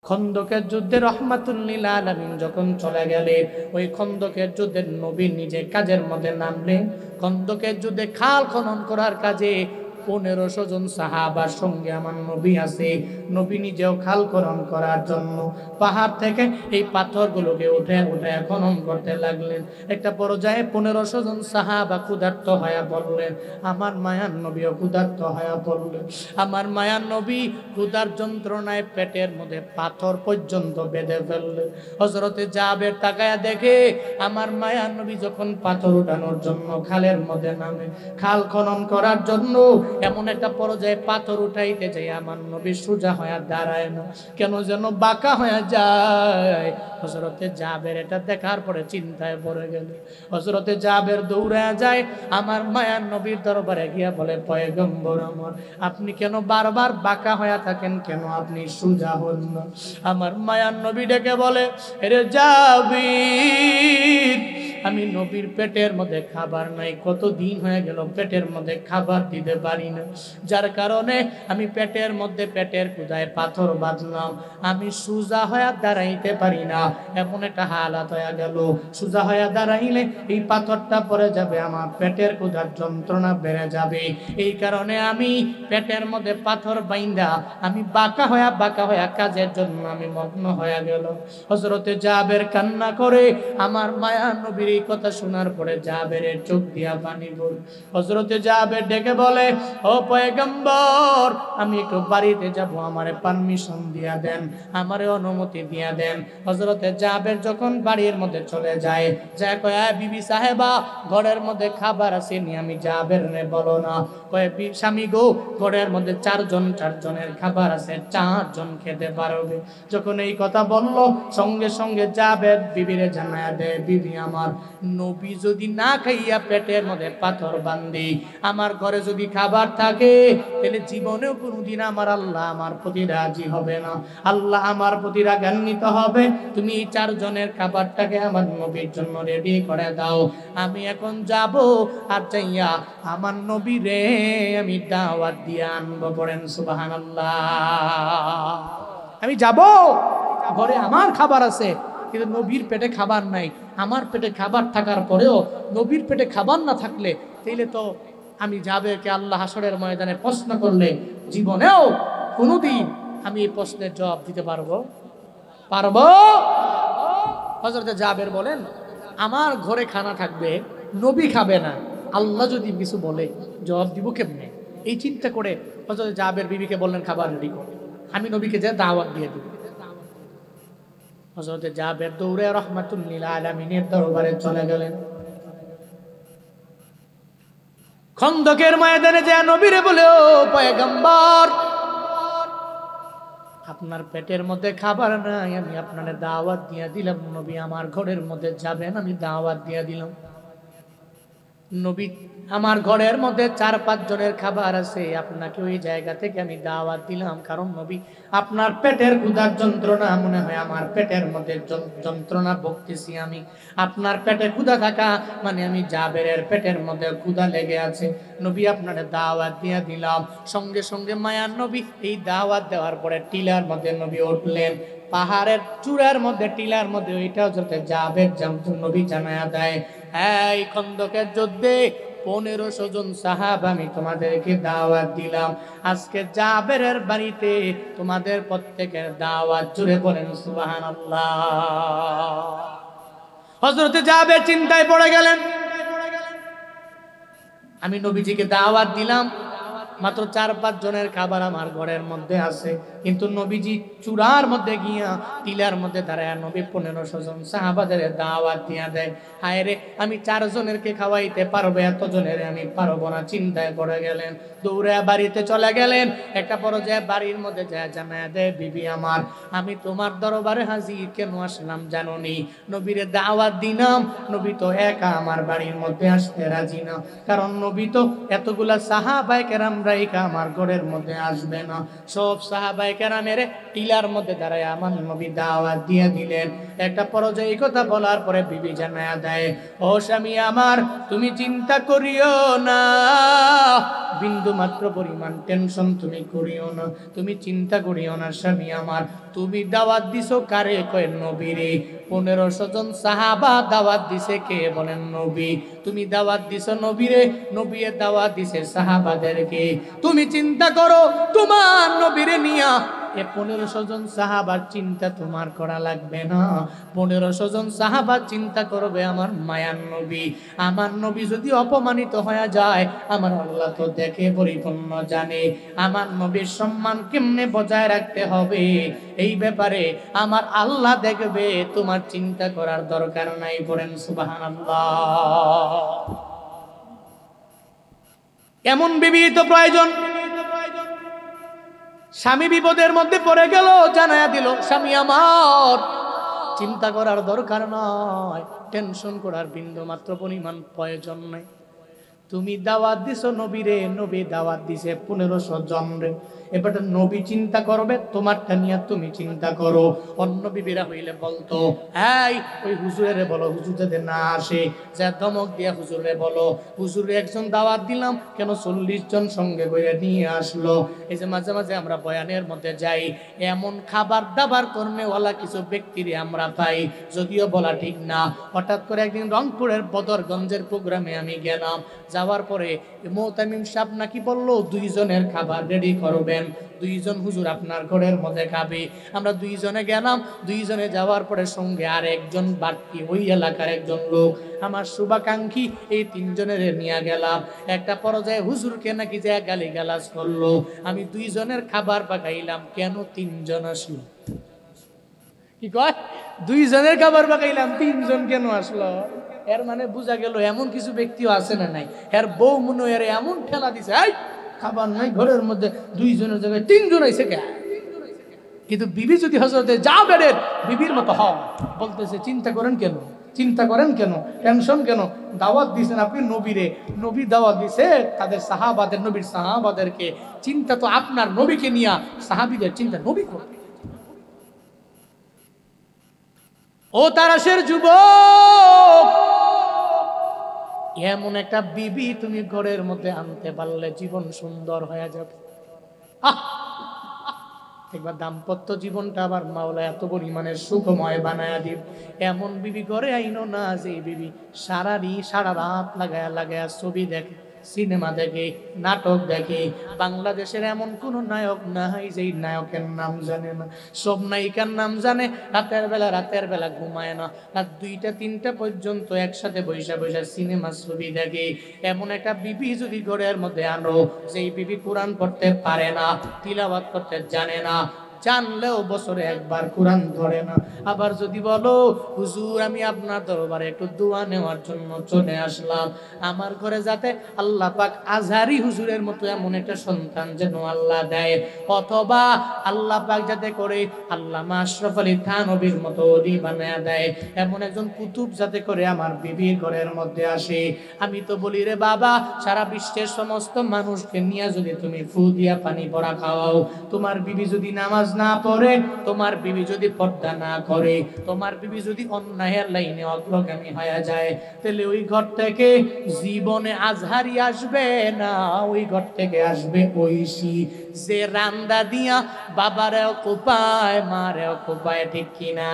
খন্দকের যুদ্ধে রাহমাতুল লিল আলামিন যখন চলে গেলেন, ওই খন্দকের যুদ্ধে নবী নিজে কাজের মধ্যে নামলেন। খন্দকের যুদ্ধে খাল খনন করার কাজে 1500 জন সাহাবার সঙ্গে আমার নবী আছে। নবী নিজেও খাল খনন করার জন্য পাহাড় থেকে এই পাথরগুলোকে উঠে উঠে খনন করতে লাগলেন। একটা পর্যায়ে 1500 জন সাহাবা ক্ষুধার্ত হয়ে পড়লেন। আমার মায়ার নবীও ক্ষুধার্ত হয়ে পড়লেন। আমার মায়ার নবী ক্ষুধার যন্ত্রণায় পেটের মধ্যে পাথর পর্যন্ত বেঁধে ফেললেন। হযরতে জাবের তাকায়া দেখে আমার মায়ার নবী যখন পাথর উঠানোর জন্য খালের মধ্যে নামে, খাল খনন করার জন্য এমন একটা পর্যায়ে পাথর উঠাইতে যাই আমার নবী সোজা হয়ে দাঁড়ায় না, কেন যেন বাঁকা হয়ে যায়। হযরতে জাবের এটা দেখার পরে চিন্তায় পড়ে গেল। হযরতে জাবের দৌড়ে যায় আমার মায়ার নবীর দরবারে গিয়া বলে, পয়গম্বর আমার, আপনি কেন বারবার বাঁকা হয়ে থাকেন, কেন আপনি সোজা হন না? আমার মায়ার নবী ডেকে বলে, রে জাবির, আমি নবীর পেটের মধ্যে খাবার নাই, কতদিন হয়ে গেল পেটের মধ্যে খাবার দিতে পারি না, যার কারণে আমি পেটের মধ্যে পেটের ক্ষুধায় পাথর বাঁধলাম, আমি সোজা হয়ে দাঁড়াইতে পারি না, এমন একটা হালাত হয়ে গেল। সোজা হয়ে দাঁড়াইলে এই পাথরটা পড়ে যাবে, আমার পেটের ক্ষুধার যন্ত্রণা বেড়ে যাবে, এই কারণে আমি পেটের মধ্যে পাথর বাইন্দা আমি বাঁকা হয়ে কাজের জন্য আমি মগ্ন হয়ে গেল। হযরতে জাবের কান্না করে আমার মায়া নবীর এই কথা শোনার পরে জাবেরের চোখ দিয়া পানি পড়ে। হযরতে জাবের ডেকে বলে, ও পয়গম্বর, আমি একটু বাড়িতে যাব, আমারে পারমিশন দিয়া দেন, আমারে অনুমতি দিয়া দেন। হযরতে জাবের যখন বাড়ির মধ্যে চলে যায়, যা কয়, বিবি সাহেবা, ঘরের মধ্যে খাবার আছে নি? আমি জাবের রে বলো না, কয়, স্বামী গো, ঘরের মধ্যে চারজনের খাবার আছে, 4 জন খেতে পারবে। যখন এই কথা বললো, সঙ্গে সঙ্গে জাবের বিবিরে জানায়া দেয়, বিবি আমার, নবী যদি না খাইয়া পেটের মধ্যে পাথর বান্ধি, আমার ঘরে যদি খাবার থাকে, তাহলে জীবনেও কোনোদিন আমার আল্লাহ আমার প্রতি রাজি হবে না, আল্লাহ আমার প্রতি রাগান্বিত হবে। তুমি এই 4 জনের খাবারটাকে আমার নবীর জন্য রেডি করে দাও। আমি এখন যাব, আর যাইয়া আমার নবী রে আমি দাওয়াত দিয়ে আনবো। পড়েন সুবহানাল্লাহ। আমি যাব, ঘরে আমার খাবার আছে, কিন্তু নবীর পেটে খাবার নাই। আমার পেটে খাবার থাকার পরেও নবীর পেটে খাবার না থাকলে তাইলে তো আমি জাবেরকে আল্লাহ হাসরের ময়দানে প্রশ্ন করলে জীবনেও কোনোদিন আমি এই প্রশ্নের জবাব দিতে পারবো? হযরত জাবের বলেন, আমার ঘরে খানা থাকবে, নবী খাবে না, আল্লাহ যদি কিছু বলে জবাব দিব কেমনে? এই চিন্তা করে হযরত জাবের বিবিকে বললেন, খাবার রেডি করো, আমি নবীকে যে দাওয়াত দিয়ে দিব। হযরতে জাবের দৌড়ে রাহমাতুল লিল আলামিনের দরবারে চলে গেলেন। খন্দকের ময়দানে যে নবীরে বলে, ও পয়গম্বর, আপনার পেটের মধ্যে খাবার নাই, আমি আপনারে দাওয়াত দিয়ে দিলাম, নবী আমার ঘরের মধ্যে যাবেন, আমি দাওয়াত দিয়ে দিলাম। নবী, আমার ঘরের মধ্যে 4-5 জনের খাবার আছে, আপনাকে ওই জায়গা থেকে আমি দাওয়াত দিলাম, কারণ নবী আপনার পেটের ক্ষুধার যন্ত্রণা মনে হয় আমার পেটের মধ্যে যন্ত্রণা ভুগতেছি আমি। আপনার পেটে ক্ষুধা থাকা মানে আমি জাবেরের পেটের মধ্যে ক্ষুধা লেগে আছে, নবী আপনারে দাওয়াত দিয়ে দিলাম। সঙ্গে সঙ্গে মায়ার নবী এই দাওয়াত দেওয়ার পরে টিলার মধ্যে নবী উঠলেন, পাহাড়ের চূড়ার মধ্যে, টিলার মধ্যে। ওইটা হচ্ছে জাবের নবী জানায়া দেয়, এই খন্দকের যুদ্ধে 1500 জন সাহাবা আমি তোমাদেরকে দাওয়াত দিলাম, আজকে জাবেরের বাড়িতে তোমাদের প্রত্যেকের দাওয়াত। জুড়ে বলেন সুবহানাল্লাহ। হযরতে জাবের চিন্তায় পড়ে গেলেন, আমি নবীজিকে দাওয়াত দিলাম, মাত্র 4-5 জনের খাবার আমার ঘরের মধ্যে আছে, কিন্তু নবীজি চূড়ার মধ্যে গিয়া টিলার মধ্যে দাঁড়ায় নবী 1500 জন সাহাবাদের দাওয়াত দিয়া দেয়। হায় রে, আমি 4 জনেরকে খাওয়াইতে পারবো, এত জনের আমি পারবো না। চিন্তায় পড়ে গেলেন, দৌড়ে বাড়িতে চলে গেলেন। একটা পর্যায়ে বাড়ির মধ্যে যায় জানায়া দেয়, বিবি আমার, আমি তোমার দরবারে হাজির কেন আসলাম জানো নি? নবীরে দাওয়াত দিলাম, নবী তো একা আমার বাড়ির মধ্যে আসতে রাজি না, কারণ নবী তো এতগুলা সাহাবায়ে কেরাম রাইকা আমার ঘরের মধ্যে আসবে না। সব সাহাবায়ে কেরামের টিলার মধ্যে দাঁড়ায় আমার নবী দাওয়াত দিয়ে দিলেন। একটা পর্যায়ে কথা বলার পরে বিবি জানায়া দেয়, ও স্বামী আমার, তুমি চিন্তা করিও না, বিন্দু মাত্র পরিমাণ টেনশন তুমি করিও না, তুমি চিন্তা করিও না স্বামী আমার। তুমি দাওয়াত দিছো কারে? কয় নবীরে। 1500 জন সাহাবা দাওয়াত দিছে কে? বলেন নবী। তুমি দাওয়াত দিছো নবীরে, নবীয়ে দাওয়াত দিছে সাহাবাদেরকে। তুমি চিন্তা করো তোমার নবীরে নিয়া 1500 জন সাহাবার চিন্তা তোমার করা লাগবে না। 1500 জন সাহাবা চিন্তা করবে আমার মায়ার নবী। আমার নবী যদি অপমানিত হয়ে যায়, আমার আল্লাহ তো দেখে পরিপূর্ণ জানে। আমার নবীর সম্মান কেমনে বজায় রাখতে হবে এই ব্যাপারে আমার আল্লাহ দেখবে, তোমার চিন্তা করার দরকার নাই। পড়েন সুবহানাল্লাহ। এমন বিবি তো প্রয়োজন। স্বামী বিপদের মধ্যে পড়ে গেল, জানায়া দিল, স্বামী আমার, চিন্তা করার দরকার নয়, টেনশন করার বিন্দু মাত্র পরিমাণ প্রয়োজন নাই। তুমি দাওয়াত দিছো নবীরে, নবী দাওয়াত দিছে 1500 জন রে। এবার নবী চিন্তা করবে, তোমারটা নিয়ে তুমি চিন্তা করো। অন্য বিবিরা হইলে বলতো, এই ওই হুজুরে বলো, হুজুর যাতে না আসে, যা ধমক দিয়া হুজুরে বলো, হুজুরে একজন দাওয়াত দিলাম কেন 40 জন সঙ্গে করে নিয়ে আসলো। এই যে মাঝে মাঝে আমরা বয়ানের মধ্যে যাই, এমন খাবার দাবার কর্মেওয়ালা কিছু ব্যক্তিরে আমরা পাই, যদিও বলা ঠিক না। হঠাৎ করে একদিন রংপুরের বদরগঞ্জের প্রোগ্রামে আমি গেলাম। যাওয়ার পরে মোতামিম সাহেব নাকি বললো 2 জনের খাবার রেডি করবেন, 2 জন হুজুর আপনার ঘরের মধ্যে খাবে। আমরা 2 জনে গেলাম। 2 জনে যাওয়ার পরে সঙ্গে আর একজন বাড়তি ওই এলাকার একজন লোক, আমার শুভাকাঙ্ক্ষী, এই 3 জনের নিয়ে গেলাম। একটা পর্যায়ে হুজুরকে নাকি যে গালি গালাজ করলো। আমি 2 জনের খাবার পাকাইলাম, কেন 3 জন আসলো? কি কয়? 2 জনের খাবার পাকাইলাম, 3 জন কেন আসলো? এর মানে বোঝা গেল এমন কিছু ব্যক্তিও আছে না নাই, এর বউ মনে এর এমন ঠেলা দিছে, এই খাবার নাই ঘরের মধ্যে, 2 জনের জায়গায় 3 জন আইছে কে? কিন্তু বিবি যদি হযরতে জাবেরের বিবির মতো হয়, বলতেছে চিন্তা করেন কেন, চিন্তা করেন কেন, টেনশন কেন? দাওয়াত দিছেন আপনি নবীরে, নবী দাওয়াত দিছে তাদের সাহাবাদের, নবীর সাহাবাদেরকে। চিন্তা তো আপনার নবীকে নিয়া, সাহাবীদের চিন্তা নবী করবে। ও তারাশের যুবক, এমন একটা বিবি তুমি ঘরের মধ্যে আনতে পারলে জীবন সুন্দর হয়ে যাবে। একবার দাম্পত্য জীবনটা আবার মাওলা এত পরিমাণের সুখময় বানায়া দিব। এমন বিবি ঘরে আইনো না যে বিবি সারা রাত লাগায়া ছবি দেখে, সিনেমা দেখে, নাটক দেখে। বাংলাদেশের এমন কোন নায়ক নাই যে নায়কের নাম জানে না। সব নায়িকার নাম জানে। রাতের বেলা ঘুমায় না, রাত 2টা 3টা পর্যন্ত একসাথে বৈশা সিনেমা ছবি দেখে। এমন একটা বিবি যদি ঘরের মধ্যে আনো, যেই বিবি কোরআন পড়তে পারে না, তিলাওয়াত করতে জানে না, জানলেও বছরে একবার কোরআন ধরে না। আবার যদি বলো হুজুর আমি আপনার দরবারে একটু দোয়া নেওয়ার জন্য চলে আসলাম, আমার ঘরে যাতে আল্লাহ পাক আজহারি হুজুরের মতো এমন একটা সন্তান যেন আল্লাহ দেয়, অথবা আল্লাহ পাক যাতে করে আল্লামা আশরাফ আলী থানভীর মতো ওলি বানায়া দেয়, এমন একজন কুতুব যাতে করে আমার বিবির ঘরের মধ্যে আসে। আমি তো বলি রে বাবা, সারা বিশ্বের সমস্ত মানুষকে নিয়ে যদি তুমি ফু দিয়া পানি পড়া খাওয়াও, তোমার বিবি যদি নামাজ না পড়ে, তোমার বিবি যদি পর্দা না করে, তোমার বিবি যদি অন্যায়ের লাইনে অগ্রগামী হয়ে যায়, তাহলে ওই ঘর থেকে জীবনে আজহারি আসবে না। ওই ঘর থেকে আসবে ঐশী, যে রান্দা দিয়া বাবারেও কোপায়, মারেও কোপায়, ঠিক কিনা?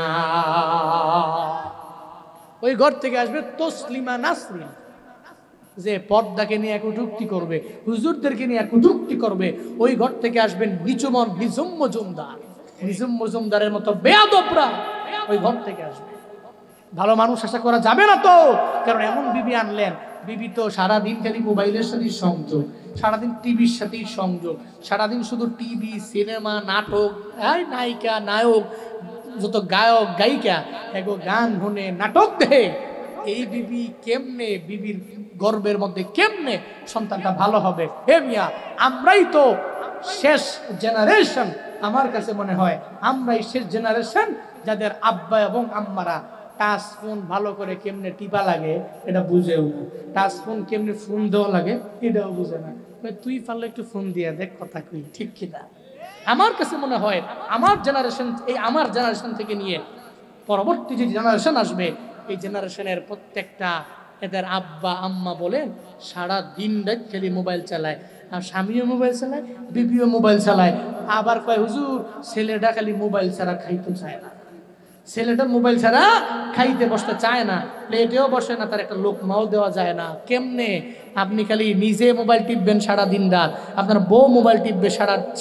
ওই ঘর থেকে আসবে তসলিমা নাসরিন, যে পর্দাকে নিয়ে কটূক্তি করবে, হুজুরদেরকে নিয়ে কটূক্তি করবে। ওই ঘর থেকে আসবেন নিচুমন নিজুম মজুমদার, নিজুম মজুমদারের মতো বেয়াদবরা ওই ঘর থেকে আসবে। ভালো মানুষ আশা করা যাবে না তো, কারণ এমন বিবি আনলেন, বিবি তো সারাদিন খালি মোবাইলের সাথে সংযোগ, সারাদিন টিভির সাথে সংযোগ, সারাদিন শুধু টিভি, সিনেমা, নাটক, নায়িকা নায়ক, যত গায়ক গায়িকা এগো গান শুনে, নাটক দেখে। এই বিবি কেমনে, বিবির গর্বের মধ্যে কেমনে সন্তানটা ভালো হবে? হে মিয়া, আমরাই তো শেষ জেনারেশন। আমার কাছে মনে হয় আমরাই শেষ জেনারেশন যাদের আব্বা এবং আম্মারা টাচ ফোন ভালো করে কেমনে টিপা লাগে এটা বুঝেও না, টাচ ফোন কেমনে ফোন দেওয়া লাগে এটাও বুঝে না। তুই পারলে একটু ফোন দিয়ে দেখ কথা কই, ঠিক কিনা? আমার কাছে মনে হয় আমার জেনারেশন, এই আমার জেনারেশন থেকে নিয়ে পরবর্তী যে জেনারেশন আসবে, এই জেনারেশনের প্রত্যেকটা এদের আব্বা আম্মা বলেন সারা দিন রাত খালি মোবাইল চালায়, আর স্বামীও মোবাইল চালায়, বিবিও মোবাইল চালায়। আবার কয় হুজুর ছেলেটা খালি মোবাইল ছাড়া খাইতে চায় না, ছেলেটা মোবাইল ছাড়া খাইতে বসতে চায় না, প্লেটেও বসে না, তার একটা লোকমাও দেওয়া যায় না। কেমনে? আপনি খালি নিজে মোবাইল টিপবেন সারা দিন রাত, আপনার বউ মোবাইল টিপবে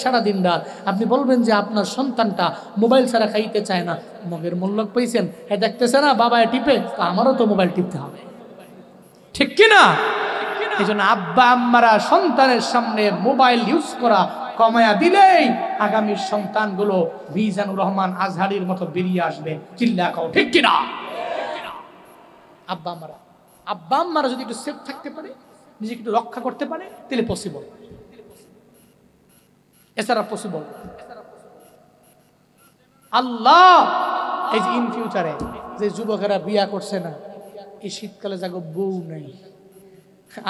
সারা দিন রাত, আপনি বলবেন যে আপনার সন্তানটা মোবাইল ছাড়া খাইতে চায় না। মগের মূল্য পাইছেন, হ্যাঁ দেখতেছে না বাবায় টিপে, তো আমারও তো মোবাইল টিপতে হবে, ঠিক কিনা? এই জন্য আব্বা আম্মারা সন্তানের সামনে মোবাইল ইউজ করা কমায়া দিলেই আগামী সন্তানগুলো মিজানুর রহমান আজহারির মতো বেরিয়ে আসবে। চিল্লা কও, ঠিক কিনা? আব্বা আম্মারা যদি একটু সেফ থাকতে পারে, নিজেকে একটু রক্ষা করতে পারে, তাহলে পসিবল, এছাড়া পসিবল। আল্লাহ এই যে ইন ফিউচারে যে যুবকেরা বিয়া করছে না, এই শীতকালে যাগো বউ নাই,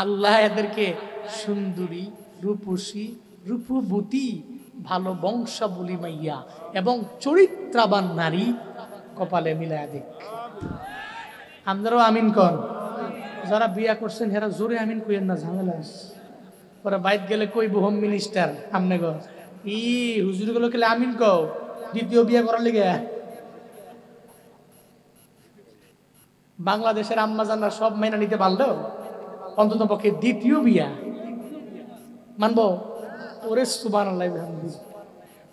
আল্লাহ এদেরকে সুন্দরী, রূপসী, রূপবতী, ভালো বংশাবলী মাইয়া এবং চরিত্রবান নারী কপালে মিলায়া দেখ। আপনারাও আমিন কন। যারা বিয়া করছেন হেরা জোরে আমিন কইেন না, ঝামেলা ওরা বাইত গেলে কইব হোম মিনিস্টার আমনে গো ই হুজুর গুলো কেলে আমিন কও দ্বিতীয় বিয়া করার লিগে। বাংলাদেশের আম্মা জানরা সব মাইনা নিতে পারলো, অন্তত পক্ষে দ্বিতীয় বিয়া মানবো? ওরে সুবহানাল্লাহ।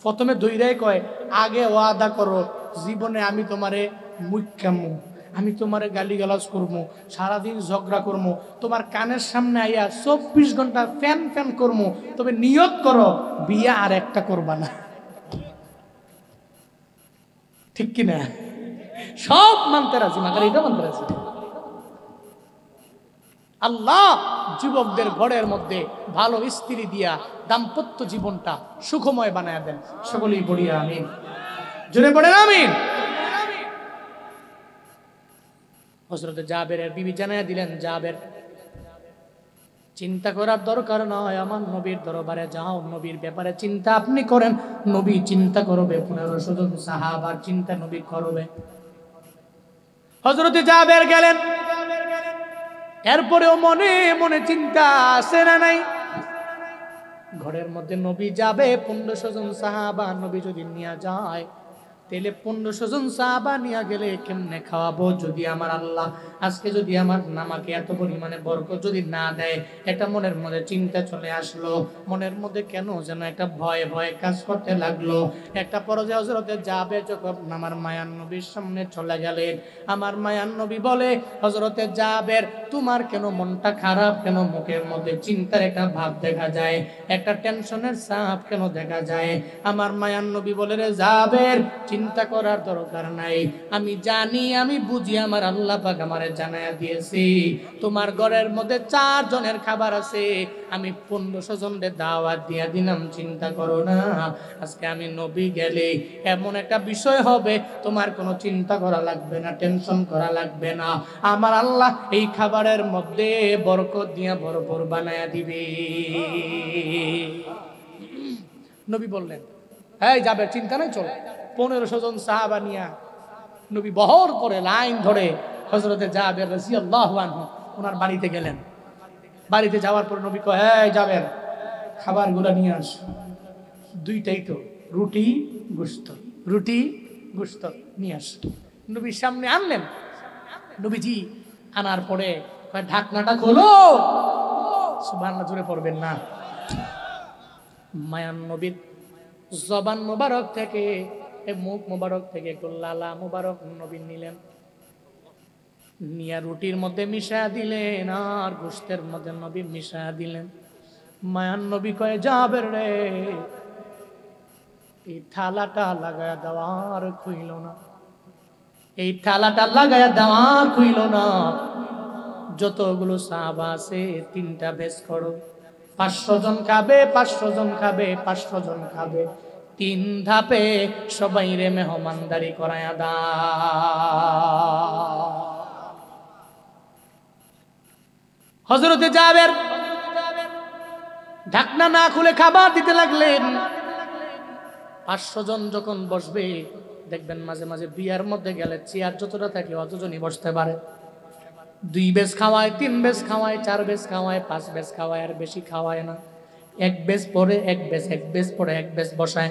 প্রথমে দইরাই কয় আগে ওয়াদা করো জীবনে আমি তোমারে মুখ্যামু, আমি তোমারে গালিগালাজ করবো, সারাদিন ঝগড়া করবো, তোমার কানের সামনে আইয়া 24 ঘন্টা ফ্যান ফ্যান করবো, তবে নিয়ত করো বিয়া আর একটা করবা না, ঠিক কিনা? সব মানতে রাজি, মাগার এটা মানতে রাজি। আল্লাহ যুবকদের ঘরের মধ্যে ভালো স্ত্রী দিয়া দাম্পত্য জীবনটা সুখময় বানায় দেন। সকলেই বলি আমিন, জোরে পড়েন আমিন। হযরত জাবেরের বিবি জানায়া দিলেন, জাবের চিন্তা করার দরকার নয়, আমার নবীর দরবারে যাও, নবীর ব্যাপারে চিন্তা আপনি করেন, নবী চিন্তা করবে, 1500 জন সাহাবার চিন্তা নবী করবে। হযরত জাবের গেলেন, এরপরেও মনে মনে চিন্তা আসে না নাই, ঘরের মধ্যে নবী যাবে, 1500 জন সাহাবা নবী যদি নিয়ে যায়, তাহলে 1500 জন সাহাবা নিয়ে গেলে কেমনে খাওয়াবো? যদি আমার আল্লাহ আজকে যদি আমার নামাকে এত পরিমাণে বরকত যদি না দেয়, এটা মনের মধ্যে চিন্তা চলে আসলো, মনের মধ্যে কেন যেন একটা ভয় ভয় কাজ করতে লাগলো। একটা পর্যায়ে হযরতে জাবের যখন আমার মায়ার নবীর সামনে চলে গেলেন, আমার মায়ার নবী বলে, হযরতে জাবের তোমার কেন মনটা খারাপ, কেন মুখের মধ্যে চিন্তার একটা ভাব দেখা যায়, একটা টেনশনের ছাপ কেন দেখা যায়? আমার মায়ার নবী বলে, রে জাবের চিন্তা করার দরকার নাই, আমি জানি আমি বুঝি, আমার আল্লাহ পাক আমারে জানায়া দিয়েছি তোমার ঘরের মধ্যে 4 জনের খাবার আছে, আমি 1500 জনের দাওয়াত দিয়া দিলাম, চিন্তা করো না, আজকে আমি নবী গেলে এমন একটা বিষয় হবে তোমার কোনো চিন্তা করা লাগবে না, টেনশন করা লাগবে না, আমার আল্লাহ এই খাবারের মধ্যে বরকত দিয়া ভরপুর বানায়া দিবে। নবী বললেন, এই যাবে চিন্তা নাই, চলো। 1500 জন সাহাবা নিয়া নবী বহর করে লাইন ধরে হযরতে জাবের রাদিয়াল্লাহু আনহু ওনার বাড়িতে গেলেন। বাড়িতে যাওয়ার পর নবী কয়, এই জাবের খাবারগুলো নিয়ে আস, দুইটাই তো, রুটি গোশত, রুটি গোশত নিয়ে আস। নবীর সামনে আনলেন, নবীজি আনার পরে কয় ঢাকনাটা খোলো, সুবহানাল্লাহ জোরে পড়বেন না। মায়ান নবীর জবান মোবারক থেকে, মুখ মোবারক থেকে একটু লালা মোবারক নবী নিলেন, নিয়া রুটির মধ্যে মিশা দিলেন আর গোশতের মধ্যে নবী মিশা দিলেন। মায়ান নবী কয়ে, জাবের রে এই থালাটা লাগায়া দেওয়ার খুইল না, এই থালাটা লাগায়া দেওয়ার খুইল না, যতগুলো সাহাবা আছে 3টা বেশ করো, 500 জন খাবে, 500 জন খাবে, 500 জন খাবে, তিন ধাপে সবাই রে মেহমানদারি করায়া দাও। হযরতে জাবের ঢাকনা না খুলে খাবার দিতে লাগলেন। 500 জন যখন বসবে দেখবেন মাঝে মাঝে বিয়ার মধ্যে গেলে চেয়ার যতটা থাকে অতজনই বসতে পারে। 2 বেশ খাওয়ায়, 3 বেশ খাওয়ায়, 4 বেশ খাওয়ায়, 5 বেশ খাওয়ায়, আর বেশি খাওয়ায় না। 1 বেশ পরে 1 বেশ, 1 বেশ পরে 1 বেশ বসায়।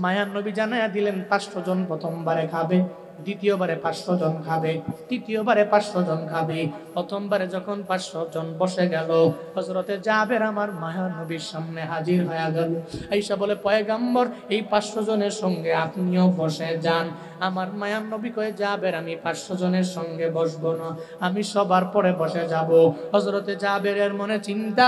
মায়ার নবী জানায়া দিলেন 500 জন প্রথমবারে খাবে, দ্বিতীয়বারে 500 জন খাবে, তৃতীয়বারে 500 জন খাবে। প্রথমবারে যখন 500 জন বসে গেল, হযরতে জাবের আমার মায়ার নবীর সামনে হাজির হয়ে গেল। আয়েশা বলে, পয়গম্বর এই 500 জনের সঙ্গে আপনিও বসে যান। আমার মায়ার নবী কয়ে, জাবের আমি 500 জনের সঙ্গে বসবো না, আমি সবার পরে বসে যাব। হযরতে জাবেরের মনে চিন্তা,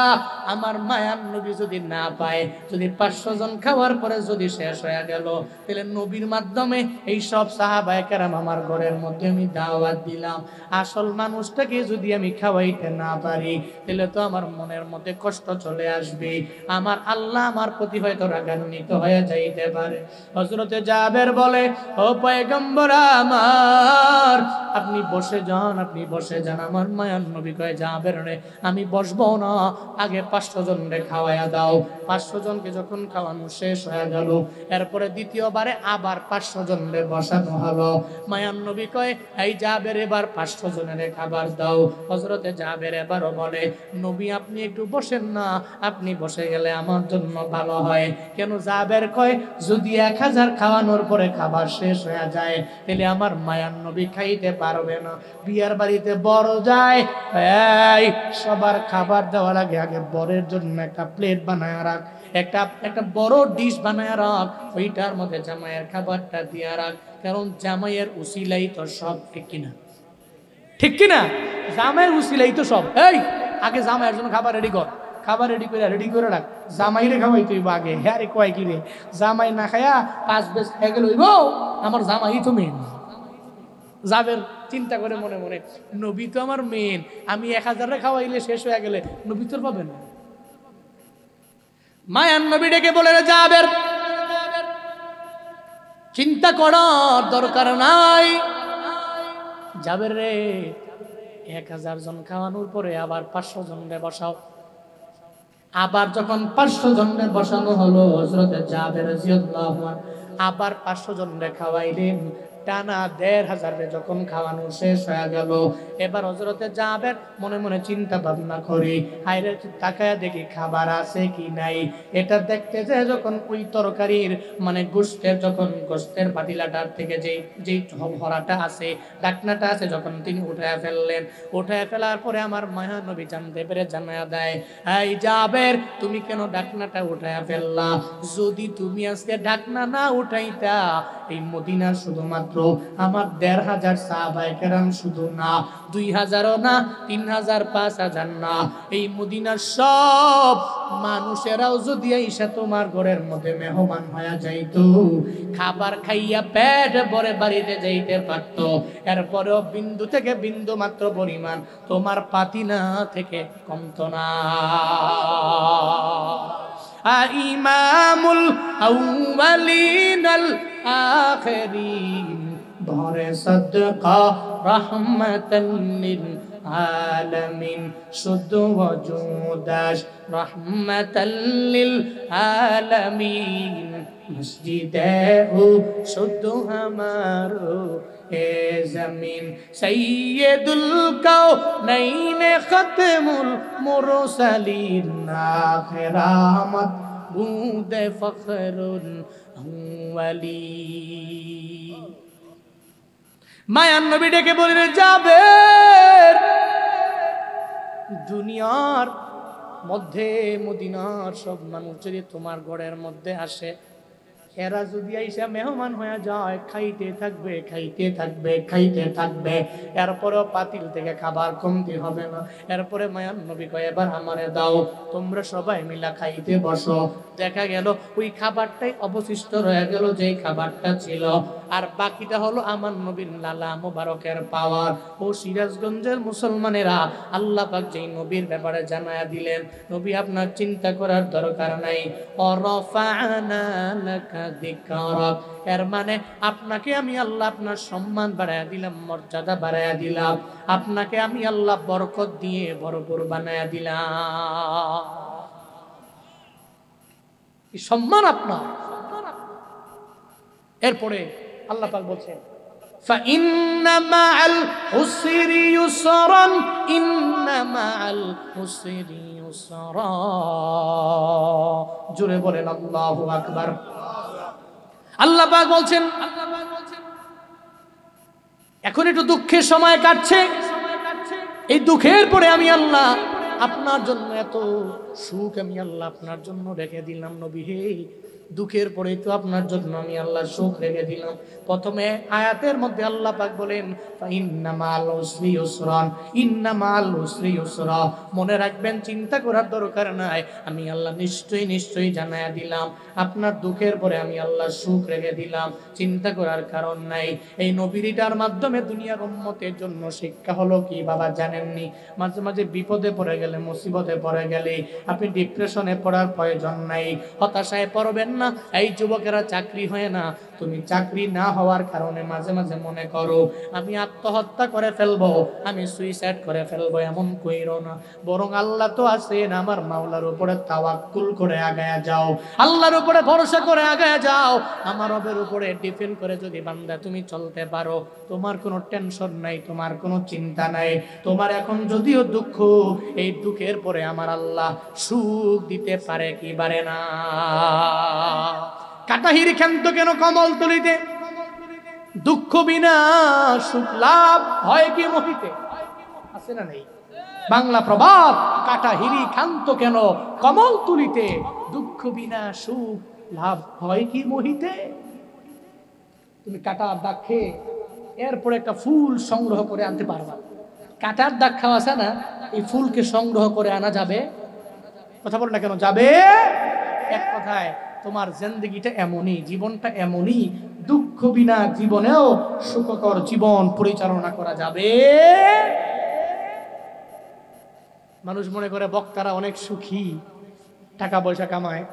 আমার মায়ার নবী যদি না পায়, যদি 500 জন খাওয়ার পরে যদি শেষ হয়ে গেল, তাহলে নবীর মাধ্যমে এই সব সাহাবায়ে কেরাম আমার ঘরের মধ্যে আমি দাওয়াত দিলাম, আসল মানুষটাকে যদি আমি খাওয়াইতে না পারি, তাহলে তো আমার মনের মধ্যে কষ্ট চলে আসবে, আমার আল্লাহ আমার প্রতি হয়তো রাগান্বিত হয়ে যাইতে পারে। হযরতে জাবের বলে, ও পয়গম্বর আমার, আপনি বসে যান, আপনি বসে যান। আমার মায়ার নবী কয়, জাবের রে আমি বসবো না, আগে 500 জন রে খাওয়াইয়া দাও। 500 জনকে যখন খাওয়ানো শেষ হয়ে গেল, এরপরে দ্বিতীয়বারে আবার 500 জন রে বসানো হলো। মায়ার নবী কয়, এই জাবের এবার 500 জনের খাবার দাও। হযরতে জাবের এবারও বলে, নবী আপনি একটু বসেন না, আপনি বসে গেলে আমার জন্য ভালো হয়। কেন? জাবের কয়, যদি 1000 খাওয়ানোর পরে খাবার শেষ হয়ে যায়, তাহলে আমার মায়ার নবী খাইতে পারবে না। বিয়ার বাড়িতে বড় যায়, এই সবার খাবার দেওয়ার আগে আগে বরের জন্য একটা প্লেট বানায় রাখ, একটা বড় ডিশ বানায় রাখ, ওইটার মধ্যে জামাইয়ের খাবারটা দিয়া রাখ। কারণ জামাইয়ের উসিলাই তো সব, ঠিক কিনা? ঠিক কিনা? জামাইয়ের উসিলাই তো সব। এই আগে জামাইয়ের জন্য খাবার রেডি কর, খাবার রেডি করে রাখ, জামাইরে খাওয়াই তুই আগে। হ্যাঁ রে, কয় কি রে, জামাই না খায়া 5 বেশ খেয়ে গেল, আমার জামাই তো মেন। জাবের চিন্তা করে মনে মনে, নবী তো আমার মেন, আমি 1000 খাওয়াইলে শেষ হয়ে গেলে নবী তোর পাবেন না। মায়ার নবী ডেকে বলে, জাবের চিন্তা করার দরকার নাই, জাবের রে 1000 জন খাওয়ানোর পরে আবার 500 জন রে বসাও। আবার যখন 500 জন রে বসানো হলো, হযরতে জাবের রাদিয়াল্লাহু আনহু আবার 500 জন রে খাওয়াইলেন। টানা 1500 রে যখন খাওয়ানো শেষ হয়ে গেল, এবার হযরতে জাবের মনে মনে চিন্তা ভাবনা করি, হায়রে তাকায়া দেখি খাবার আছে কি নাই। এটা দেখতে যায় যখন ওই তরকারির মানে গোশতের, যখন গোশতের পাতিলাটার থেকে যেই ভরাটা আছে, ঢাকনাটা আছে, যখন তিনি উঠায়া ফেললেন, উঠায়া ফেলার পরে আমার মায়া নবী জানতে পেরে জানায়া দেয়, এই জাবের তুমি কেন ঢাকনাটা উঠায়া ফেললা? যদি তুমি আজকে ঢাকনা না উঠাইতা, এই মদিনার শুধুমাত্র আমার 1500 সাহাবায়ে কেরাম শুধু না, 2000ও না, 3000, 5000 না, এই মদিনার সব মানুষেরাও যদি আইসা তোমার ঘরের মধ্যে মেহমান হয়ে যাইতো, খাবার খাইয়া পেট ভরে বাড়িতে যাইতে পারতো, এরপরেও বিন্দু থেকে বিন্দু মাত্র পরিমাণ তোমার পাতিলা থেকে কমতো না। ইমামুল আউয়ালিন আল আখিরিন ধরে সদকা রহমাতাল লিল আলামিন, শুধু ওজুদাস রহমাতাল লিল আলামিন, মসজিদে ও শুধু আমারো এ জমিন, সৈয়দুল কাউনাইন খতমুল মুরসালিন, আখিরামত বুদে ফখরুল আউয়ালি। মায়ার নবী ডেকে বললেন, জাবের দুনিয়ার মধ্যে মদিনার সব মানুষ যদি তোমার ঘরের মধ্যে আসে, এরা যদি আইসা মেহমান হয়ে যায়, খাইতে থাকবে খাইতে থাকবে খাইতে থাকবে, এরপরেও পাতিল থেকে খাবার কমতি হবে না। এরপরে মায়ার নবী কয়, এবার আমারে দাও, তোমরা সবাই মিলা খাইতে বসো। দেখা গেল ওই খাবারটাই অবশিষ্ট রয়ে গেল, যেই খাবারটা ছিল আর বাকিটা হলো আমার নবীর লালা মোবারকের পাওয়ার। ও সিরাজগঞ্জের মুসলমানেরা, আল্লাহ পাক যেই নবীর ব্যাপারে জানায়া দিলেন, নবী আপনার চিন্তা করার দরকার নাই। ওয়ারাফা'না লাকা যিকরাক, এর মানে আপনাকে আমি আল্লাহ আপনার সম্মান বাড়ায়া দিলাম, মর্যাদা বাড়ায়া দিলাম, আপনাকে আমি আল্লাহ বরকত দিয়ে ভরপুর বানায়া দিলাম। এই সম্মান আপনার। এরপরে আল্লাহ পাক বলছেন ফাইন্না মাআল উসরি ইউসরান, ইন্না মাআল উসরি ইউসরা। জোরে বলেন আল্লাহু আকবার। আল্লাহ পাক বলছেন এখন একটু দুঃখের সময় কাটছে, এই দুঃখের পরে আমি আল্লাহ আপনার জন্য এত সুখ আমি আল্লাহ আপনার জন্য রেখে দিলাম। নবী হে, দুঃখের পরে তো আপনার জন্য আমি আল্লাহ সুখ রেখে দিলাম। প্রথমে আয়াতের মধ্যে আল্লাহ পাক বলেন ইন্না মাআল উসরি ইউসরান, ইন্না মাআল উসরি ইউসরা। মনে রাখবেন, চিন্তা করার দরকার নাই, আমি আল্লাহ নিশ্চয়ই নিশ্চয়ই জানায়া দিলাম আপনার দুঃখের পরে আমি আল্লাহ সুখ রেখে দিলাম। চিন্তা করার কারণ নাই। এই নবীটার মাধ্যমে দুনিয়ার উম্মতের জন্য শিক্ষা হলো কি বাবা জানেননি? মাঝে মাঝে বিপদে পড়ে গেলে, মুসিবতে পড়ে গেলে আপনি ডিপ্রেশনে পড়ার প্রয়োজন নাই, হতাশায় পড়বেন না। এই যুবকেরা চাকরি হয় না, তুমি চাকরি না হওয়ার কারণে মাঝে মাঝে মনে করো আমি আত্মহত্যা করে ফেলবো, আমি সুইসাইড করে ফেলবো, এমন কইরো না। বরং আল্লাহ তো আছেন, আমার মাওলার উপরে তাওয়াক্কুল করে আগায়া যাও, আল্লাহর উপরে ভরসা করে আগায়া যাও। আমার রবের উপরে ডিপেন্ড করে যদি বান্দা তুমি চলতে পারো, তোমার কোনো টেনশন নাই, তোমার কোনো চিন্তা নাই। তোমার এখন যদিও দুঃখ, এই দুঃখের পরে আমার আল্লাহ সুখ দিতে পারে কি পারে না? কাটাহির ক্ষান্ত কেন কমল তুলিতে, দুঃখ বিনা সুখ লাভ হয় কি মহিতে? আছে না নেই? বাংলা প্রবাদ, কাটাহিরি ক্ষান্ত কেন কমল তুলিতে, দুঃখ বিনা সুখ লাভ হয় কি মহিতে? তুমি কাটার দাগ খেয়ে এরপরে একটা ফুল সংগ্রহ করে আনতে পারবা। কাটার দাগ খাওয়া আছে না, এই ফুলকে সংগ্রহ করে আনা যাবে? কথা বল না কেন, যাবে? এক কথায় তোমার জিন্দেগিটা এমনই, জীবনটা এমনই, দুঃখ বিনা জীবনেও সুখকর জীবন পরিচালনা করা যাবে। মানুষ মনে করে বক্তারা অনেক সুখী, টাকা পয়সা কামায়,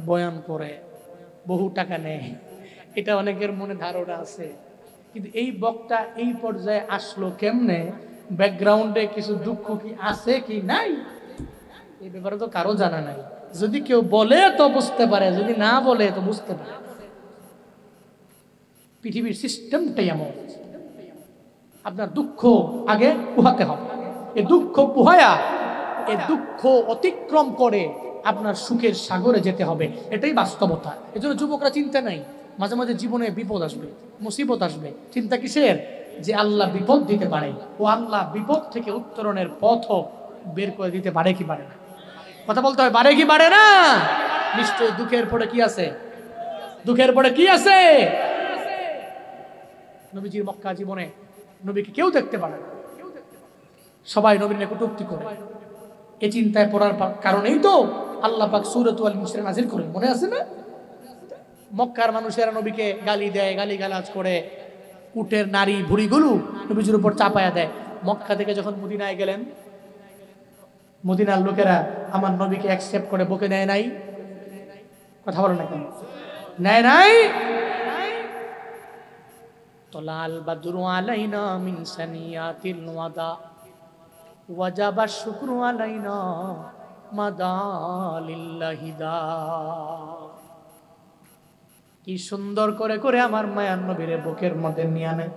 বয়ান করে, বহু টাকা নেয়, এটা অনেকের মনে ধারণা আছে। কিন্তু এই বক্তা এই পর্যায়ে আসলো কেমনে, ব্যাকগ্রাউন্ডে কিছু দুঃখ কি আছে কি নাই, এই ব্যাপারে তো কারো জানা নাই। যদি কেউ বলে তো বুঝতে পারে, যদি না বলে তো বুঝতে পারে। পৃথিবীর সিস্টেমটাই এমন, আপনার দুঃখ আগে পোহাতে হবে, এই দুঃখ পোহায়া, এই দুঃখ অতিক্রম করে আপনার সুখের সাগরে যেতে হবে, এটাই বাস্তবতা। এজন্য যুবকরা চিন্তা নাই, মাঝে মাঝে জীবনে বিপদ আসবে, মুসিবত আসবে, চিন্তা কিসের? যে আল্লাহ বিপদ দিতে পারে, ও আল্লাহ বিপদ থেকে উত্তরণের পথও বের করে দিতে পারে কি পারে না? কথা বলতে হয়, পারে কি পারে না? নিশ্চয় দুঃখের পরে কি আছে? দুঃখের পরে কি আছে? নবীজির মক্কা জীবনে নবীকে কেউ দেখতে পারে না, সবাই নবীর নিয়ে কটূক্তি করে। এই চিন্তায় পড়ার কারণেই তো আল্লাহ পাক সূরাতুল আল-ইমরান নাযিল করেন, মনে আছে না? মক্কার মানুষেরা নবীকে গালি দেয়, গালিগালাজ করে, উটের নারী ভুঁড়িগুলো নবীজির উপর চাপায়া দেয়। মক্কা থেকে যখন মদিনায় গেলেন, মদিনার লোকেরা আমার নবীকে অ্যাকসেপ্ট করে বকে নেয় নাই? কথা বলো না কেন? নেয় নাই? তলাল বাদরু আলাইনা মিন সানিয়াতিল ওয়াদা ওয়াজাবা শুকরু আলাইনা মাদালিল্লাহি দা। কি সুন্দর করে করে আমার মায়ার নবীরে বুকের মধ্যে নিয়ে আনে।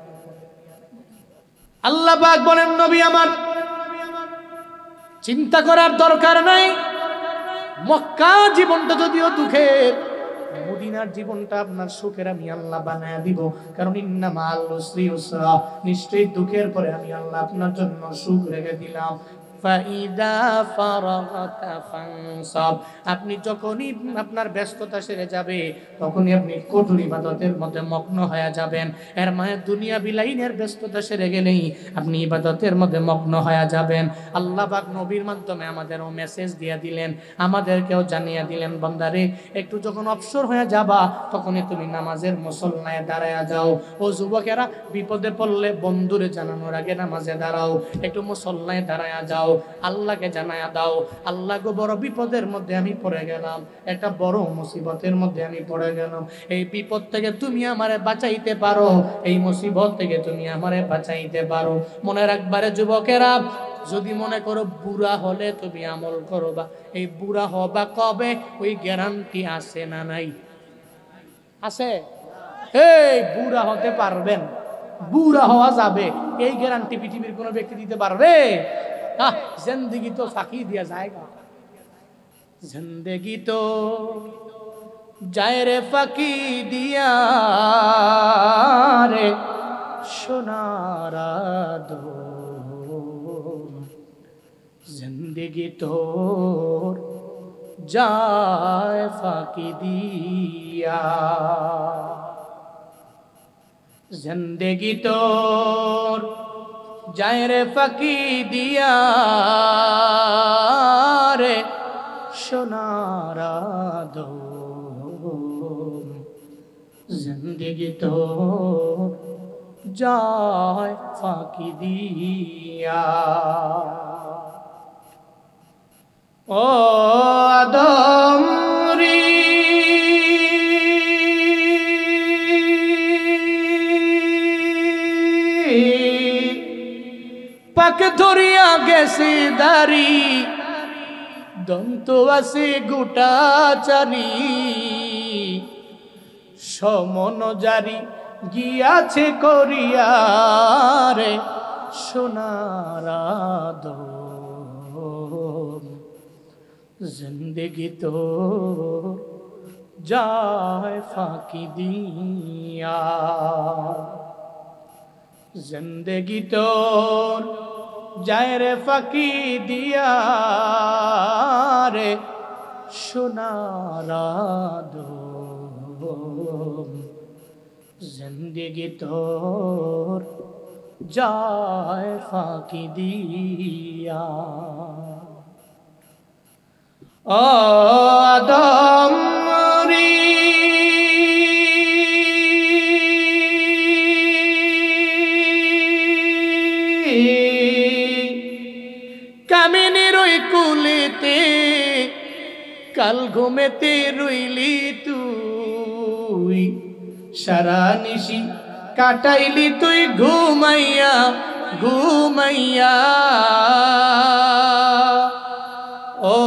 আল্লাহ পাক বলেন, নবী আমার চিন্তা করার দরকার নাই। মক্কা জীবনটা যদিও দুঃখের, মদিনার জীবনটা আপনার সুখের আমি আল্লাহ বানায়া দিব। কারণ ইন্না মাআল উসরি ইউসরা, নিশ্চয়ই দুঃখের পরে আমি আল্লাহ আপনার জন্য সুখ রেখে দিলাম। ফাইদা ফারাগতা ফানসাব, আপনি যখনই আপনার ব্যস্ততা সেরে যাবে তখনই আপনি কঠোর ইবাদতের মধ্যে মগ্ন হয়ে যাবেন। এর মানে দুনিয়া বিলাইনের ব্যস্ততা সেরে গেলেই আপনি ইবাদতের মধ্যে মগ্ন হয়ে যাবেন। আল্লাহ পাক নবীর মাধ্যমে আমাদেরও মেসেজ দিয়ে দিলেন, আমাদেরকেও জানিয়ে দিলেন, বান্দারে একটু যখন অবসর হয়ে যাবা তখনই তুমি নামাজের মুসল্লায় দাঁড়ায়া যাও। ও যুবকেরা, বিপদে পড়লে বন্ধুরে জানানোর আগে নামাজে দাঁড়াও, একটু মুসল্লায় দাঁড়ায়া যাও, আল্লাহকে জানায়া দাও, আল্লাহ গো বড় বিপদের মধ্যে আমি পড়ে গেলাম, একটা বড় মুসিবতের মধ্যে আমি পড়ে গেলাম, এই বিপদ থেকে তুমি আমারে বাঁচাইতে পারো, এই মুসিবত থেকে তুমি আমারে বাঁচাইতে পারো। মনে রাখবারে যুবকেরা, যদি মনে করো বুড়া হলে তুমি আমল করবা, এই বুড়া হবা কবে ওই গ্যারান্টি আছে না নাই? আছে? এই বুড়া হতে পারবেন, বুড়া হওয়া যাবে, এই গ্যারান্টি পৃথিবীর কোনো ব্যক্তি দিতে পারবে? জিন্দেগি তো ফাঁকি দিয়া যায়গা, জিন্দেগি তো যায় রে ফাঁকি দিয়া রে সোনারা দো, জিন্দেগি তোর যায় ফাঁকি দিয়া, জিন্দেগি তোর যায় রে ফাঁকি দিয়া রে সোনারা দো, জিন্দেগি তোর যায় ফাঁকি দিয়া। ও আদম রে, পাক ধরিয়া গেছে দাড়ি, দন্ত আছে গোটা চারি, সমন জারি গিয়াছে করিয়া রে সোনারা দো, জিন্দেগি তো যায় ফাঁকি দিয়া, জিন্দেগি তোর যায় রে ফাঁকি দিয়া রে সোনারা দো, জিন্দেগি তোর যায় ফাঁকি দিয়া। ও আদম রে, কামিনীর ওই কুলেতে কাল ঘুমেতে রইলি তুই, সারা নিশি কাটাইলি তুই ঘুমাইয়া ঘুমাইয়া। ও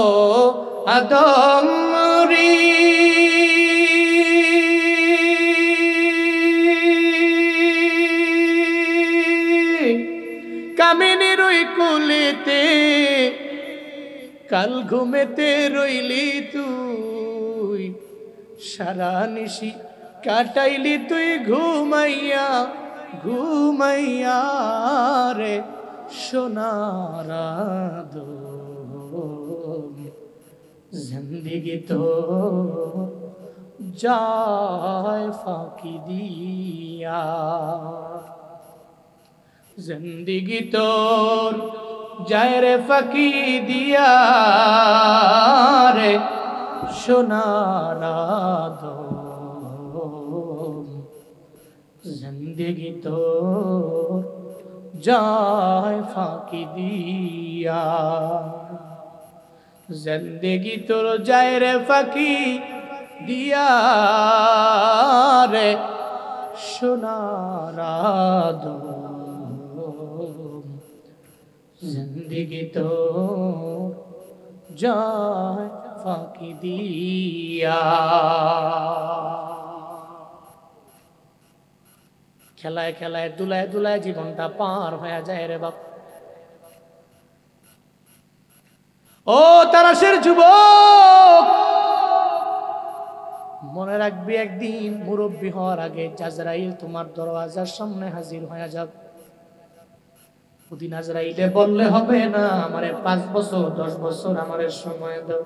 আদম রে, কামিনীর ওই কুলেতে কাল ঘুমেতে রইলি তুই, সারা নিশি কাটাইলি তুই ঘুমাইয়া ঘুমাইয়া রে সোনারা দো, জিন্দেগি তো যায় ফাঁকি দিয়া, জিন্দেগি তোর যায় রে ফাঁকি দিয়া রে সোনারা দো, জিন্দেগি তোর যায় ফাঁকি দিয়া, জিন্দেগি তোর যায় রে ফাঁকি দিয়া রে সোনারা দো, জিন্দেগি তোর যায় ফাঁকি দিয়া। খেলায় খেলায় দুলায় দুলায় জীবনটা পার হয়ে যায় রে বাপ। ও তারাশের যুবক, মনে রাখবি একদিন মুরব্বী হওয়ার আগে জাজরাইল তোমার দরওয়াজার সামনে হাজির হয়ে যাবে। ওদিন আজরাইলে বললে হবে না আমারে 5 বছর 10 বছর আমারে সময় দাও,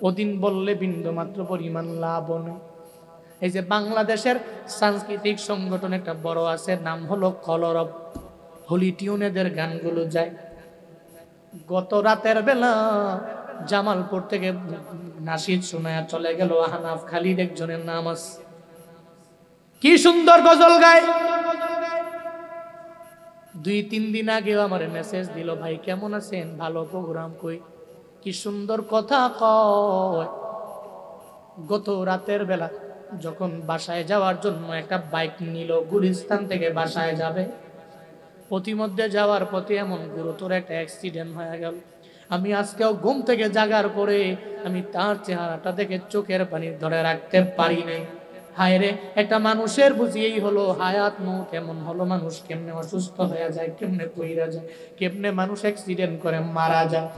ওদিন বললে বিন্দু মাত্র পরিমাণ লাভ নেই। এই যে বাংলাদেশের সাংস্কৃতিক সংগঠন একটা বড় আছে, নাম হলো কলরব, হোলি টিউনেদের গানগুলো যায়। গত রাতের বেলা জামালপুর থেকে নাশিদ শোনায়া চলে গেল আহনাফ খালিদ, একজনের নাম আছে, কি সুন্দর গজল গায়। 2-3 দিন আগেও আমার মেসেজ দিল, ভাই কেমন আছেন, ভালো প্রোগ্রাম, কই কি সুন্দর কথা কয়। গত রাতের বেলা যখন বাসায় যাওয়ার জন্য একটা বাইক নিল, গুলিস্তান থেকে বাসায় যাবে, পথিমধ্যে যাওয়ার পথে এমন গুরুতর একটা অ্যাক্সিডেন্ট হয়ে গেল। আমি আজকেও ঘুম থেকে জাগার পরে আমি তার চেহারাটা দেখে চোখের পানি ধরে রাখতে পারি নাই। হায় রে, একটা মানুষের বুঝিয়েই হলো হায়াত মৌত, এমন হলো মানুষ কেমনে অসুস্থ হয়ে যায়, কেমনে কইরা যায়, কেমনে মানুষ অ্যাক্সিডেন্ট করে মারা যায়।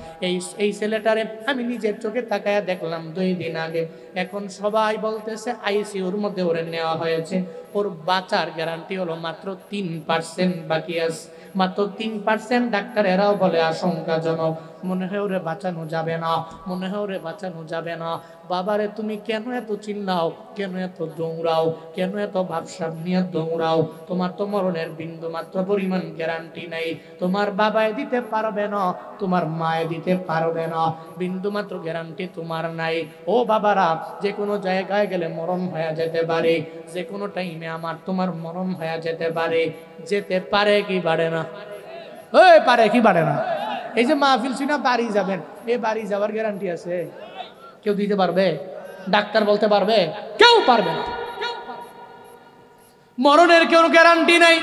এই ছেলেটারে আমি নিজের চোখে তাকায়া দেখলাম 2 দিন আগে। এখন সবাই বলতেছে আইসিইউর মধ্যে ওরে নেওয়া হয়েছে, ওর বাঁচার গ্যারান্টি হলো মাত্র 3% বাকি আছে, মাত্র 3%। ডাক্তার এরাও বলে আশঙ্কাজনক, মনে হয় ওরে বাঁচানো যাবে না, মনে হয় ওরে বাঁচানো যাবে না। বাবারে তুমি কেন এত চিল্লাও, কেন এত দৌড়াও, কেন এত ভাবসাব নিয়ে দৌড়াও? তোমার তো মরণের বিন্দু মাত্র পরিমাণ গ্যারান্টি নাই। তোমার বাবায় দিতে পারবে না, তোমার মায়ে দিতে পারবে না, বিন্দু মাত্র গ্যারান্টি তোমার নাই। ও বাবারা, যে কোনো জায়গায় গেলে মরণ হয়ে যেতে পারে, যে কোনো টাইমে আমার তোমার মরণ হয়ে যেতে পারে। যেতে পারে কি পারে না? ওই পারে কি পারে না? এই যে মাহফিল শুনে বাড়ি যাবেন, এই বাড়ি যাওয়ার গ্যারান্টি আছে? কেউ দিতে পারবে? ডাক্তার বলতে পারবে? কেউ পারবে না। মরণের কোনো গ্যারান্টি নাই।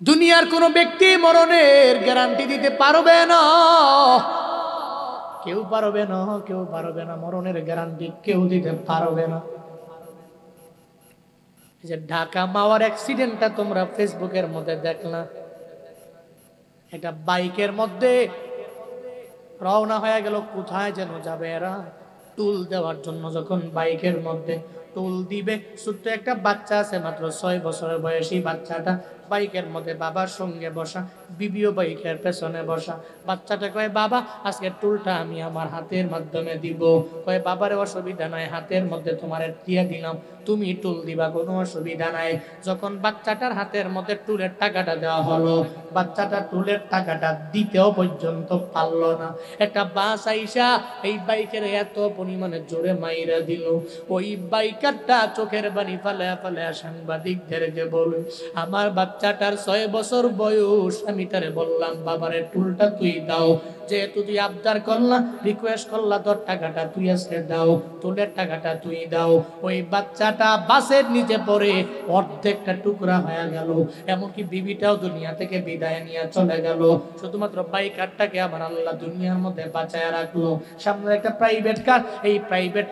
দুনিয়ার কোনো ব্যক্তি মরণের গ্যারান্টি দিতে পারবে না, কেউ পারবে না, কেউ পারবে না। মরণের গ্যারান্টি কেউ দিতে পারবে না। যে ঢাকা মাওয়ার অ্যাক্সিডেন্টটা তোমরা ফেসবুকের মধ্যে দেখলা, একটা বাইকের মধ্যে রওনা হয়ে গেল, কোথায় যেন যাবে এরা, টুল দেওয়ার জন্য। যখন বাইকের মধ্যে টুল দিবে, ছোট্ট একটা বাচ্চা আছে মাত্র 6 বছরের বয়সী বাচ্চাটা বাইকের মধ্যে বাবার সঙ্গে বসা, বিবিও বাইকের পেছনে বসা। বাচ্চাটা কয়, বাবা আজকে টুলটা আমি আমার হাতের মাধ্যমে দিব। কয়, বাবারে অসুবিধা নাই, হাতের মধ্যে তোমার দিয়ে দিলাম, তুমি টুল দিবা, কোনো অসুবিধা নাই। যখন বাচ্চাটার হাতের মধ্যে টুলের টাকাটা দেওয়া হলো, বাচ্চাটা টুলের টাকাটা দিতেও পর্যন্ত পারলো না। একটা বাস আইসা এই বাইকের এত পরিমাণে জোরে মাইরা দিল, ওই বাইকারটা চোখের পানি ফালায়া ফালায়া সাংবাদিকদেরকে বলে, আমার বাচ্চাটার 6 বছর বয়স, আমি তারে বললাম বাবারে টুলটা তুই দাও, যেহেতু তুই আবদার করলা, রিকোয়েস্ট করলা, তোর টাকাটা তুই আজকে দাও, টুলের টাকাটা তুই দাও। ওই বাচ্চাটা বাসের নিচে পড়ে অর্ধেকটা টুকরা হয়ে গেল, এমনকি বিবিটাও দুনিয়া থেকে বিদায় নিয়ে চলে গেল। শুধুমাত্র বাইকারটাকে আমার আল্লাহ দুনিয়ার মধ্যে বাঁচায় রাখলো। সামনে একটা প্রাইভেট কার, এই প্রাইভেট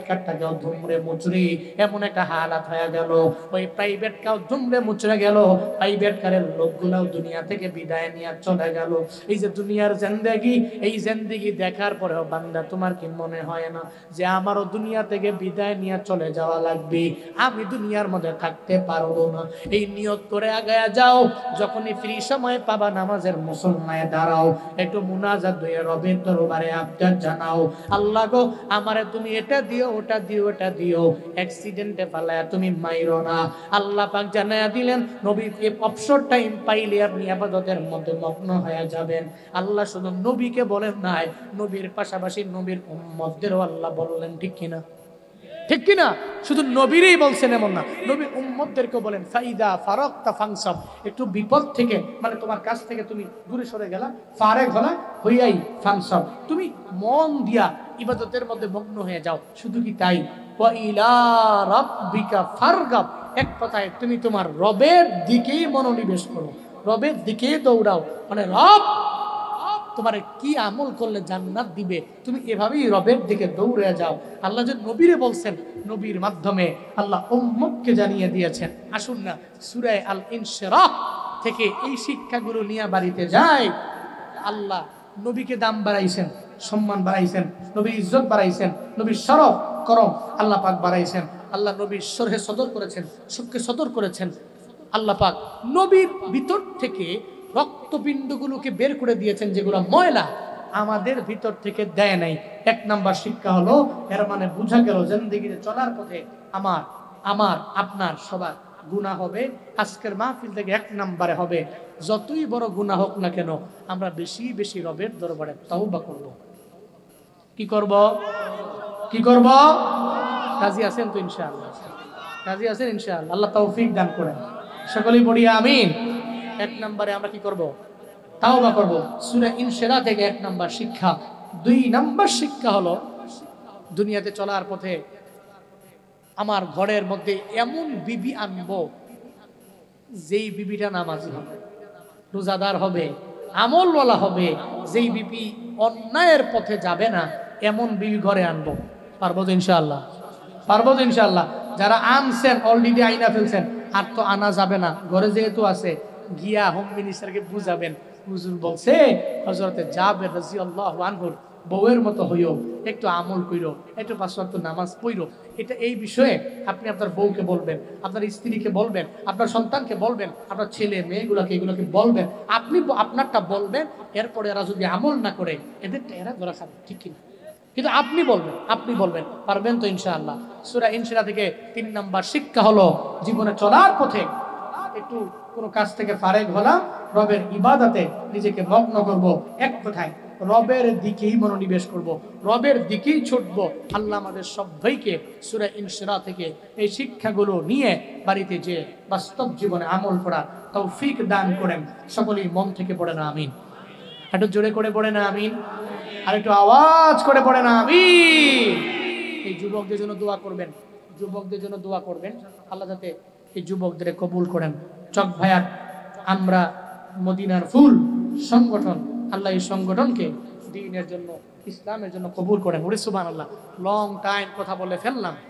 কারটাকেও ধুমড়ে মুচড়ি এমন একটা হালাত হয়ে গেল, ওই প্রাইভেট কার ধুমড়ে মুচড়ে গেল, প্রাইভেট কারের লোকগুলাও দুনিয়া থেকে বিদায় নিয়ে চলে গেল। এই যে দুনিয়ার জিন্দেগি, এই জিন্দেগি দেখার পরেও বান্দা, তোমার কি মনে হয় না যে আমারও দুনিয়া থেকে বিদায় নিয়ে চলে যাওয়া লাগবে, আমি দুনিয়ার মধ্যে থাকতে পারবো না? এই নিয়ত করে আগায়া যাও, যখনই ফ্রি সময় পাবা নামাজের মুসল্লায় দাঁড়াও, একটু মুনাজাত দিয়ে রবের দরবারে আবদার জানাও, আল্লাহ গো আমারে তুমি এটা দিও, ওটা দিও, এটা দিও, অ্যাক্সিডেন্টে ফালায়া তুমি মাইরো না। আল্লাহ পাক জানায়া দিলেন, নবীকে অবসর টাইম পাইলে আপনি ইবাদতের মধ্যে মগ্ন হয়ে যাবেন। আল্লাহ শুধু নবীকে বলেন নাই, নবীর পাশাপাশি নবীর উম্মতদেরও আল্লাহ বললেন, ঠিক কিনা? ঠিক কিনা? শুধু নবীরই বলছেন এমন না, নবীর উম্মতদেরকে বলেন, ফাইদা ফারাকতা ফানসাব, একটু বিপদ থেকে, মানে তোমার কাছ থেকে তুমি দূরে সরে গেলা, ফারেক হলা, হইয়াই ফানসাব, তুমি মন দিয়া ইবাদতের মধ্যে মগ্ন হয়ে যাও। শুধু কি তাই, ওয়া ইলা রাব্বিকা ফারগাব, এক কথায় তুমি তোমার রবের দিকেই মনোনিবেশ করো, রবের দিকেই দৌড়াও। মানে রব তোমার কি আমল করলে জান্নাত দিবে, তুমি এভাবেই রবের দিকে দৌড়ে যাও। আল্লাহ যে নবীরে বলছেন, নবীর মাধ্যমে আল্লাহ উম্মতকে জানিয়ে দিয়েছেন। আসুন না সূরা আল ইনশিরাহ থেকে এই শিক্ষাগুলো নিয়ে বাড়িতে যাই। আল্লাহ নবীকে দাম বাড়াইছেন, সম্মান বাড়াইছেন, নবীর ইজ্জত বাড়াইছেন, নবীর শরফ করম আল্লাহ পাক বাড়াইছেন। আল্লাহ নবীর সরহে সদর করেছেন, সুখকে সদর করেছেন। আল্লাহ পাক নবীর ভিতর থেকে রক্তপিণ্ডগুলোকে বের করে দিয়েছেন, যেগুলো ময়লা আমাদের ভিতর থেকে দেয় নাই। এক নাম্বার শিক্ষা হলো, এর মানে বোঝা গেল জিন্দেগিতে চলার পথে আমার আপনার সবার গুনাহ হবে। আজকের মাহফিল থেকে এক নাম্বারে হবে, যতই বড় গুনাহ হোক না কেন আমরা বেশি বেশি রবের দরবারে তওবা করব। কি করব? কি করব? রাজি আছেন তো ইনশাআল্লাহ? রাজি আছেন ইনশাআল্লাহ? আল্লাহ তৌফিক দান করেন। সকলেই পড়ি আমিন। এক নম্বরে আমরা কি করব? তাওবা করব। সূরা ইনশিরাহ থেকে এক নাম্বার শিক্ষা। দুই নাম্বার শিক্ষা হলো, দুনিয়াতে চলার পথে আমার ঘরের মধ্যে এমন বিবি আনবো যেই বিবিটা নামাজি হবে, রোজাদার হবে, আমলওয়ালা হবে, যেই বিবি অন্যায়ের পথে যাবে না, এমন বিবি ঘরে আনবো। পারবো তো ইনশাআল্লাহ? পারবো তো ইনশাআল্লাহ? যারা আনছেন অলরেডি আইনা ফেলছেন, আর তো আনা যাবে না, ঘরে যেহেতু আছে গিয়া হোম মিনিস্টারকে বুঝাবেন, হুজুর বলছে হযরতে জাবের রাদিয়াল্লাহু আনহুর বউয়ের মতো হইও, একটু আমল কইরো, একটু পাঁচ ওয়াক্ত নামাজ পড়ো। এটা এই বিষয়ে আপনি আপনার বউকে বলবেন, আপনার স্ত্রীকে বলবেন, আপনার সন্তানকে বলবেন, আপনার ছেলে মেয়েগুলোকে এগুলোকে বলবেন, আপনি আপনারটা বলবেন। এরপরে এরা যদি আমল না করে এদেরটা এরা ধরা খাবে, ঠিক কিনা? কিন্তু আপনি বলবেন। পারবেন তো ইনশাআল্লাহ? সূরা ইনশিরাহ থেকে 3 নাম্বার শিক্ষা হলো, জীবনে চলার পথে একটু কোনো কাজ থেকে ফারেক হলাম, রবের ইবাদতে নিজেকে মগ্ন করব। এক কথায় রবের দিকেই মনোনিবেশ করব, রবের দিকেই ছুটব। আল্লাহ আমাদের সবাইকে সূরা ইনশিরাহ থেকে এই শিক্ষাগুলো নিয়ে বাড়িতে যে বাস্তব জীবনে আমল করা তৌফিক দান করেন। সকলেই মন থেকে পড়ে না আমিন। একটু জোরে করে পড়ে না আমিন। আর একটু আওয়াজ করে পড়ে না আমিন। এই যুবকদের জন্য দোয়া করবেন, যুবকদের জন্য দোয়া করবেন, আল্লাহ যাতে এই যুবকদের কবুল করেন। চক ভাইয়ার আমরা মদিনার ফুল সংগঠন, আল্লাহ এই সংগঠনকে দ্বীনের জন্য, ইসলামের জন্য কবুল করেন। সুবহানাল্লাহ। লং টাইম কথা বলে ফেললাম।